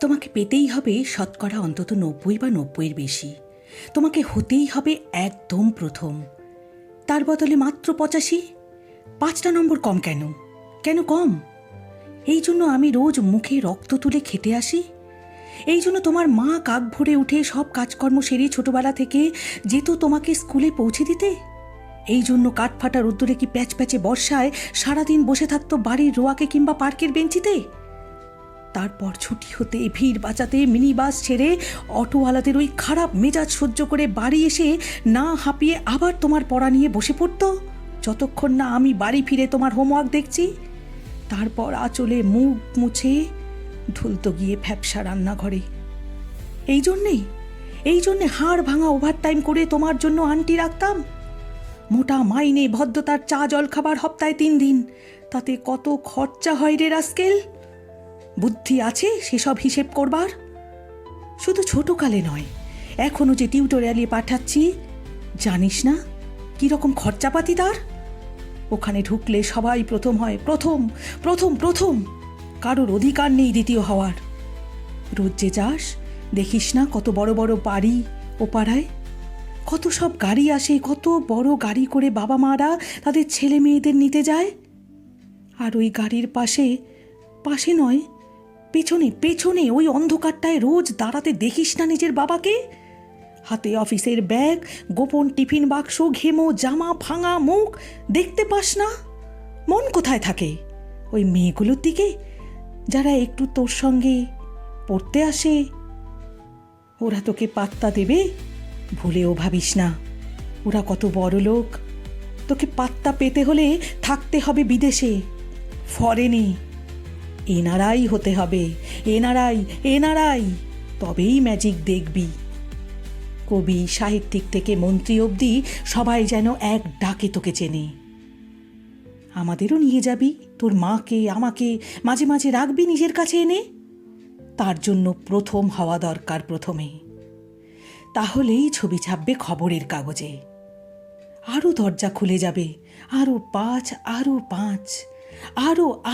তোমাকে পেতেই হবে শতকরা অন্তত ৯০ বা ৯০-এর বেশি। তোমাকে হতেই হবে একদম প্রথম। তার বদলে মাত্র ৮৫। ৫টা নম্বর কম কেন? কেন কম? এই জন্য আমি রোজ মুখে রক্ত তুলে খেতে আসি? এই জন্য তোমার মা কাক ভরে উঠে সব কাজকর্ম সেরে ছোটবেলা থেকে যেত তোমাকে স্কুলে পৌঁছে দিতে? এই জন্য কাঠফাটা রোদ্দুরে কি প্যাচ প্যাচে বর্ষায় সারাদিন বসে থাকতো বাড়ির রোয়াকে কিংবা পার্কের বেঞ্চিতে? তারপর ছুটি হতে ভিড় বাঁচাতে মিনি বাস ছেড়ে অটোওয়ালাদের ওই খারাপ মেজাজ সহ্য করে বাড়ি এসে না হাঁপিয়ে আবার তোমার পড়া নিয়ে বসে পড়তো, যতক্ষণ না আমি বাড়ি ফিরে তোমার হোমওয়ার্ক দেখছি। তারপর আঁচলে মুখ মুছে ঢুলতো গিয়ে ফ্যাপসা রান্নাঘরে। এই জন্যে হাড় ভাঙা ওভারটাইম করে তোমার জন্য আন্টি রাখতাম। মোটা মাইনে ভদ্রতার চা জল খাবার সপ্তাহে ৩ দিন, তাতে কত খরচা হয় রে রাস্কেল? বুদ্ধি আছে সেসব হিসেব করবার? শুধু ছোটকালে নয়, এখনো যে টিউটোরিয়ালে পাঠাচ্ছি, জানিস না কীরকম খরচাপাতি তার? ওখানে ঢুকলে সবাই প্রথম হয়, প্রথম প্রথম প্রথম, কারোর অধিকার নেই দ্বিতীয় হওয়ার। রোজ যে যাস, দেখিস না কত বড় বড় বাড়ি ও পাড়ায়, কত সব গাড়ি আসে, কত বড় গাড়ি করে বাবা মারা তাদের ছেলে মেয়েদের নিতে যায়। আর ওই গাড়ির পাশে নয়, পেছনে পেছনে ওই অন্ধকারটায় রোজ দাঁড়াতে দেখিস না নিজের বাবাকে? হাতে অফিসের ব্যাগ, গোপন টিফিন বাক্স, ঘেমো জামা, ভাঙা মুখ, দেখতে পাস না? মন কোথায় থাকে ওই মেয়েগুলোর দিকে যারা একটু তোর সঙ্গে পড়তে আসে? ওরা তোকে পাত্তা দেবে? ভুলেও ভাবিস না, ওরা কত বড় লোক। তোকে পাত্তা পেতে হলে থাকতে হবে বিদেশে, ফরেনে। এনআরআই হতে হবে, এনআরআই, তবেই ম্যাজিক দেখবি। কবি সাহিত্যিক থেকে মন্ত্রী অবধি সবাই যেন এক ডাকে তোকে চেনে। আমাদেরও নিয়ে যাবি, তোর মাকে আমাকে মাঝে মাঝে রাখবি নিজের কাছে এনে। তার জন্য প্রথম হওয়া দরকার প্রথমে, তাহলেই ছবি ছাপবে খবরের কাগজে। আরও দরজা খুলে যাবে, আরও ৫, আরও ৫,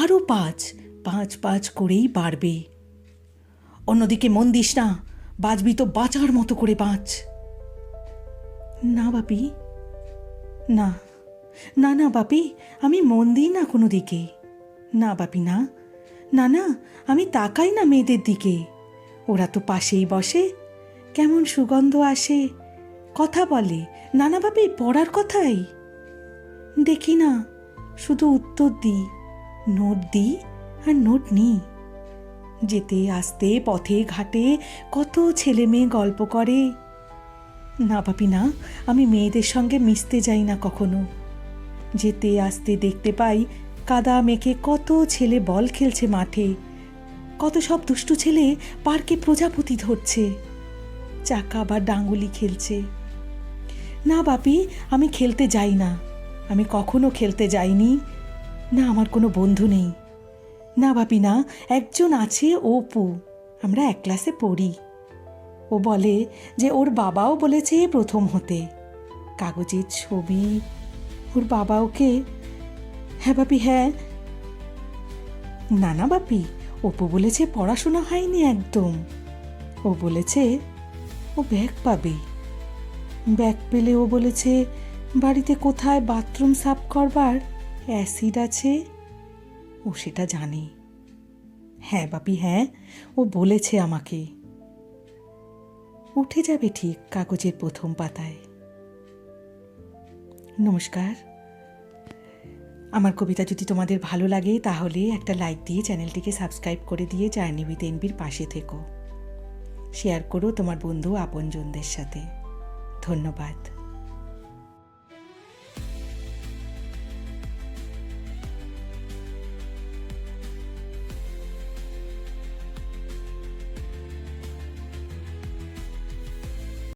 আরও ৫, ৫ করেই বাড়বে। অন্যদিকে মন দিস না, বাঁচবি তো বাঁচার মতো করে বাঁচ। না বাপি, না না না বাপি, আমি মন দিই না কোনো দিকে। না বাপি, না না না, আমি তাকাই না মেয়েদের দিকে। ওরা তো পাশেই বসে, কেমন সুগন্ধ আসে, কথা বলে। না না বাপি, পড়ার কথাই দেখি না, শুধু উত্তর দিই, নোট দিই আর নোট নিই। যেতে আসতে পথে ঘাটে কত ছেলে মেয়ে গল্প করে। না বাপি না, আমি মেয়েদের সঙ্গে মিশতে যাই না কখনো। যেতে আসতে দেখতে পাই কাদা মেখে কত ছেলে বল খেলছে মাঠে, কত সব দুষ্টু ছেলে পার্কে প্রজাপতি ধরছে, চাকা বা ডাঙ্গুলি খেলছে। না বাপি, আমি খেলতে যাই না, আমি কখনো খেলতে যাইনি। না, আমার কোনো বন্ধু নেই। না বাপি না, একজন আছে, অপু, আমরা এক ক্লাসে পড়ি। ও বলে যে ওর বাবাও বলেছে প্রথম হতে, কাগজের ছবি, ওর বাবা ওকে। হ্যাঁ বাপি, হ্যাঁ। না না বাপি, অপু বলেছে পড়াশোনা হয়নি একদম। ও বলেছে ও ব্যাগ পাবে, ব্যাগ পেলে ও বলেছে বাড়িতে কোথায় বাথরুম সাফ করবার অ্যাসিড আছে, ও সেটা জানে। হ্যাঁ বাপি, হ্যাঁ, ও বলেছে আমাকে। উঠে যাবে ঠিক কাগজের প্রথম পাতায়। নমস্কার। আমার কবিতা যদি তোমাদের ভালো লাগে তাহলে একটা লাইক দিয়ে চ্যানেলটিকে সাবস্ক্রাইব করে দিয়ে জার্নি উইথ এনবির পাশে থেকো। শেয়ার করো তোমার বন্ধু আপনজনদের সাথে। ধন্যবাদ।